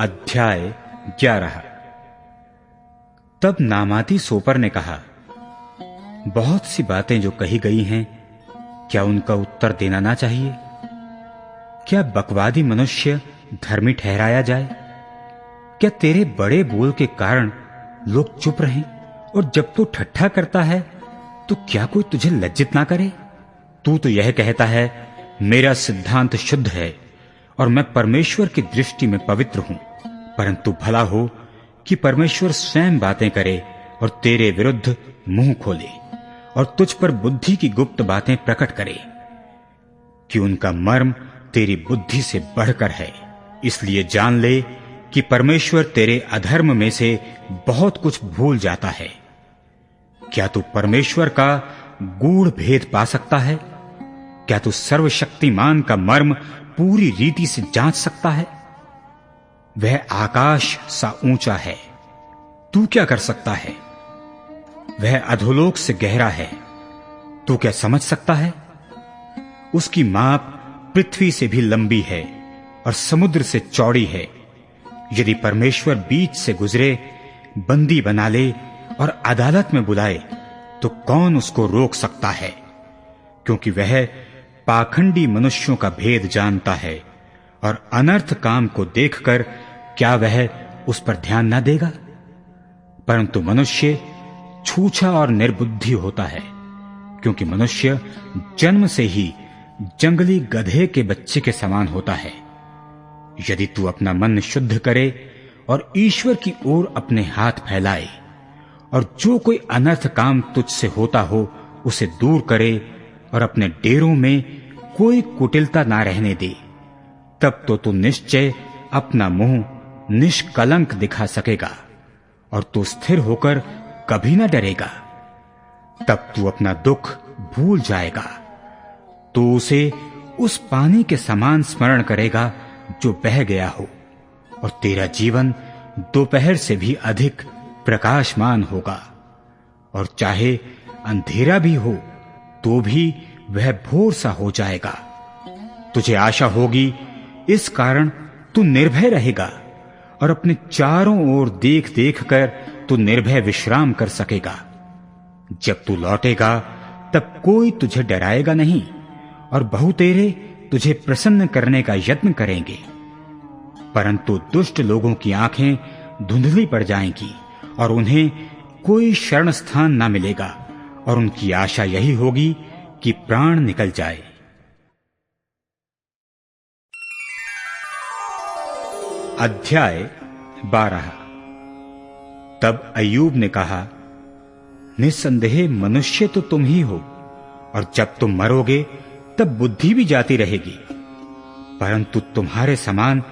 अध्याय 11। तब नामाती सोपर ने कहा, बहुत सी बातें जो कही गई हैं, क्या उनका उत्तर देना ना चाहिए? क्या बकवादी मनुष्य धर्मी ठहराया जाए? क्या तेरे बड़े बोल के कारण लोग चुप रहें, और जब तू ठट्ठा करता है तो क्या कोई तुझे लज्जित ना करे? तू तो यह कहता है, मेरा सिद्धांत शुद्ध है और मैं परमेश्वर की दृष्टि में पवित्र हूं, परंतु भला हो कि परमेश्वर स्वयं बातें करे और तेरे विरुद्ध मुंह खोले और तुझ पर बुद्धि की गुप्त बातें प्रकट करे, कि उनका मर्म तेरी बुद्धि से बढ़कर है। इसलिए जान ले कि परमेश्वर तेरे अधर्म में से बहुत कुछ भूल जाता है। क्या तू परमेश्वर का गूढ़ भेद पा सकता है? क्या तू सर्वशक्तिमान का मर्म पूरी रीति से जांच सकता है? वह आकाश सा ऊंचा है, तू क्या कर सकता है? वह अधोलोक से गहरा है, तू क्या समझ सकता है? उसकी माप पृथ्वी से भी लंबी है और समुद्र से चौड़ी है। यदि परमेश्वर बीच से गुजरे, बंदी बना ले और अदालत में बुलाए, तो कौन उसको रोक सकता है? क्योंकि वह पाखंडी मनुष्यों का भेद जानता है, और अनर्थ काम को देखकर क्या वह उस पर ध्यान न देगा? परंतु मनुष्य छूछा और निर्बुद्धि होता है, क्योंकि मनुष्य जन्म से ही जंगली गधे के बच्चे के समान होता है। यदि तू अपना मन शुद्ध करे और ईश्वर की ओर अपने हाथ फैलाए, और जो कोई अनर्थ काम तुझसे होता हो उसे दूर करे, और अपने डेरों में कोई कुटिलता ना रहने दे, तब तो तू निश्चय अपना मुंह निष्कलंक दिखा सकेगा, और तू स्थिर होकर कभी ना डरेगा। तब तू अपना दुख भूल जाएगा, तो उसे उस पानी के समान स्मरण करेगा जो बह गया हो, और तेरा जीवन दोपहर से भी अधिक प्रकाशमान होगा। और चाहे अंधेरा भी हो तो भी वह भोर सा हो जाएगा। तुझे आशा होगी, इस कारण तू निर्भय रहेगा, और अपने चारों ओर देख देख कर तू निर्भय विश्राम कर सकेगा। जब तू लौटेगा तब कोई तुझे डराएगा नहीं, और बहुतेरे तुझे प्रसन्न करने का यत्न करेंगे। परंतु दुष्ट लोगों की आंखें धुंधली पड़ जाएंगी, और उन्हें कोई शरण स्थान ना मिलेगा, और उनकी आशा यही होगी कि प्राण निकल जाए। अध्याय 12। तब अय्यूब ने कहा, निस्संदेह मनुष्य तो तुम ही हो, और जब तुम मरोगे तब बुद्धि भी जाती रहेगी, परंतु तुम्हारे समान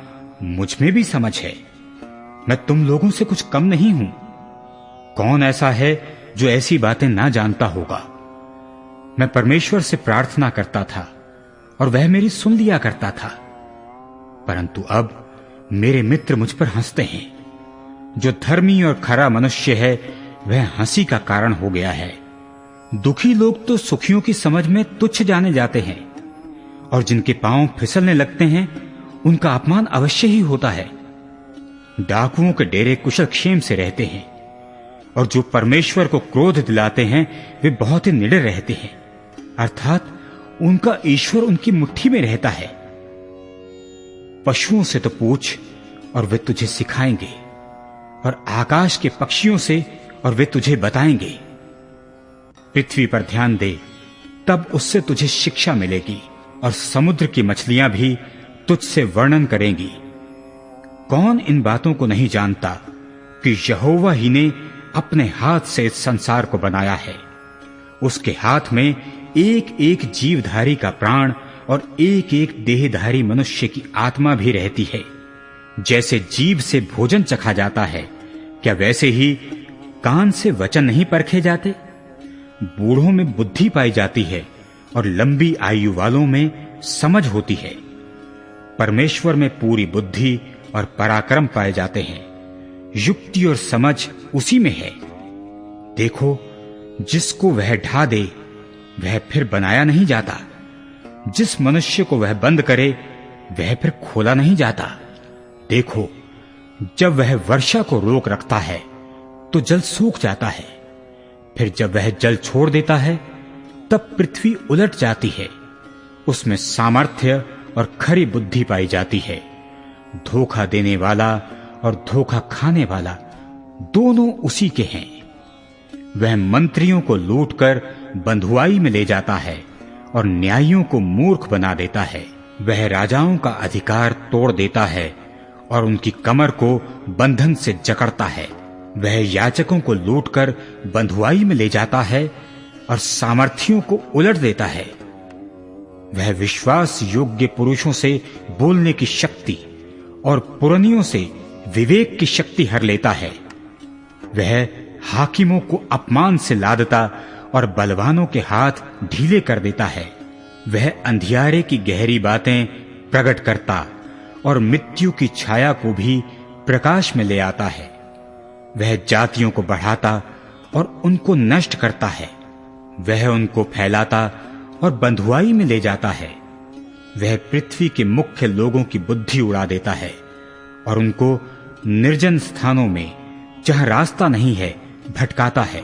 मुझ में भी समझ है। मैं तुम लोगों से कुछ कम नहीं हूं। कौन ऐसा है जो ऐसी बातें ना जानता होगा? मैं परमेश्वर से प्रार्थना करता था, और वह मेरी सुन लिया करता था, परंतु अब मेरे मित्र मुझ पर हंसते हैं। जो धर्मी और खरा मनुष्य है, वह हंसी का कारण हो गया है। दुखी लोग तो सुखियों की समझ में तुच्छ जाने जाते हैं, और जिनके पांव फिसलने लगते हैं उनका अपमान अवश्य ही होता है। डाकुओं के डेरे कुशल क्षेम से रहते हैं, और जो परमेश्वर को क्रोध दिलाते हैं वे बहुत ही निडर रहते हैं, अर्थात उनका ईश्वर उनकी मुट्ठी में रहता है। पशुओं से तो पूछ और वे तुझे सिखाएंगे, और आकाश के पक्षियों से और वे तुझे बताएंगे। पृथ्वी पर ध्यान दे, तब उससे तुझे शिक्षा मिलेगी, और समुद्र की मछलियां भी तुझसे वर्णन करेंगी। कौन इन बातों को नहीं जानता कि यहोवा ही ने अपने हाथ से इस संसार को बनाया है? उसके हाथ में एक एक जीवधारी का प्राण और एक एक देहधारी मनुष्य की आत्मा भी रहती है। जैसे जीभ से भोजन चखा जाता है, क्या वैसे ही कान से वचन नहीं परखे जाते? बूढ़ों में बुद्धि पाई जाती है, और लंबी आयु वालों में समझ होती है। परमेश्वर में पूरी बुद्धि और पराक्रम पाए जाते हैं। युक्ति और समझ उसी में है। देखो, जिसको वह ढा दे वह फिर बनाया नहीं जाता, जिस मनुष्य को वह बंद करे वह फिर खोला नहीं जाता। देखो, जब वह वर्षा को रोक रखता है तो जल सूख जाता है, फिर जब वह जल छोड़ देता है तब पृथ्वी उलट जाती है। उसमें सामर्थ्य और खरी बुद्धि पाई जाती है। धोखा देने वाला और धोखा खाने वाला दोनों उसी के हैं। वह मंत्रियों को लूटकर बंधुआई में ले जाता है और न्यायियों को मूर्ख बना देता है। वह राजाओं का अधिकार तोड़ देता है और उनकी कमर को बंधन से जकड़ता है। वह याचकों को लूटकर बंधुआई में ले जाता है और सामर्थियों को उलट देता है। वह विश्वास योग्य पुरुषों से बोलने की शक्ति और पुरनियों से विवेक की शक्ति हर लेता है। वह हाकिमों को अपमान से लादता और बलवानों के हाथ ढीले कर देता है। वह अंधियारे की गहरी बातें प्रकट करता और मृत्यु की छाया को भी प्रकाश में ले आता है। वह जातियों को बढ़ाता और उनको नष्ट करता है। वह उनको फैलाता और बंधुआई में ले जाता है। वह पृथ्वी के मुख्य लोगों की बुद्धि उड़ा देता है और उनको निर्जन स्थानों में, जहां रास्ता नहीं है, भटकाता है।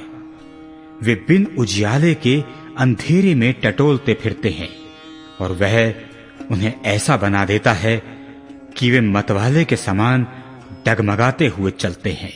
वे बिन उजियाले के अंधेरे में टटोलते फिरते हैं और वह उन्हें ऐसा बना देता है कि वे मतवाले के समान डगमगाते हुए चलते हैं।